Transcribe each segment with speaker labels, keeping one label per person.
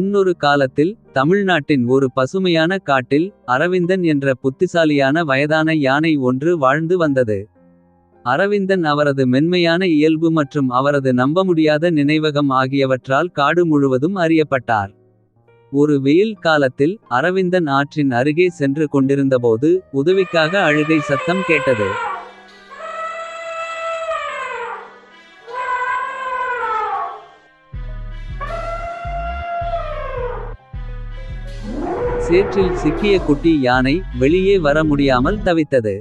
Speaker 1: முன்னொரு காலத்தில் தமிழ்நாட்டின் ஒரு பசுமையான காட்டில் அரவிந்தன் என்ற புத்திசாலியான வயதான யானை ஒன்று வாழ்ந்து வந்தது. அரவிந்தன் அவரது மென்மையான இயல்பு மற்றும் அவரது நம்பமுடியாத நினைவகம் ஆகியவற்றால் காடு முழுவதும் அறியப்பட்டார். ஒரு வெயில் காலத்தில் அரவிந்தன் ஆற்றின் அருகே சென்று கொண்டிருந்தபோது உதவிக்காக அழுகை சத்தம் கேட்டது. சேற்றில் சிக்கிய குட்டி யானை வெளியே வர முடியாமல் தவித்தது.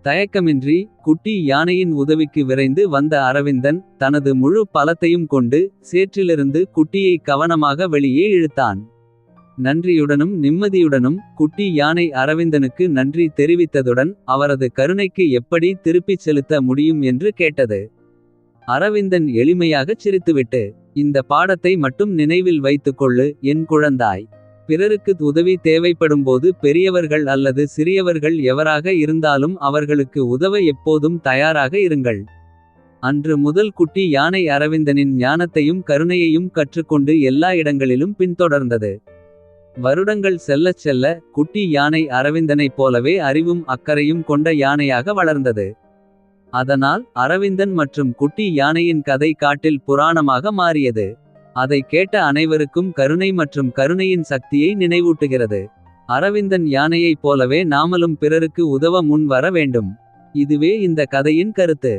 Speaker 1: தயக்கமின்றி குட்டி யானையின் உதவிக்கு விரைந்து வந்த அரவிந்தன் தனது முழு பலத்தையும் கொண்டு சேற்றிலிருந்து குட்டியை கவனமாக வெளியே இழுத்தான். நன்றியுடனும் நிம்மதியுடனும் குட்டி யானை அரவிந்தனுக்கு நன்றி தெரிவித்ததுடன் அவரது கருணைக்கு எப்படி திருப்பிச் செலுத்த முடியும் என்று கேட்டது. அரவிந்தன் எளிமையாகச் சிரித்துவிட்டு, இந்த பாடத்தை மட்டும் நினைவில் வைத்துக்கொள்ளு என் குழந்தாய். பிறருக்கு உதவி தேவைப்படும்போது பெரியவர்கள் அல்லது சிறியவர்கள் எவராக இருந்தாலும் அவர்களுக்கு உதவ எப்போதும் தயாராக இருங்கள். அன்று முதல் குட்டி யானை அரவிந்தனின் ஞானத்தையும் கருணையையும் கற்றுக்கொண்டு எல்லா இடங்களிலும் பின்தொடர்ந்தது. வருடங்கள் செல்லச் செல்ல குட்டி யானை அரவிந்தனைப் போலவே அறிவும் அக்கறையும் கொண்ட யானையாக வளர்ந்தது. அதனால் அரவிந்தன் மற்றும் குட்டி யானையின் கதை காட்டில் புராணமாக மாறியது. அதை கேட்ட அனைவருக்கும் கருணை மற்றும் கருணையின் சக்தியை நினைவூட்டுகிறது. அரவிந்தன் யானையைப் போலவே நாமளும் பிறருக்கு உதவ முன் வர வேண்டும். இதுவே இந்த கதையின் கருத்து.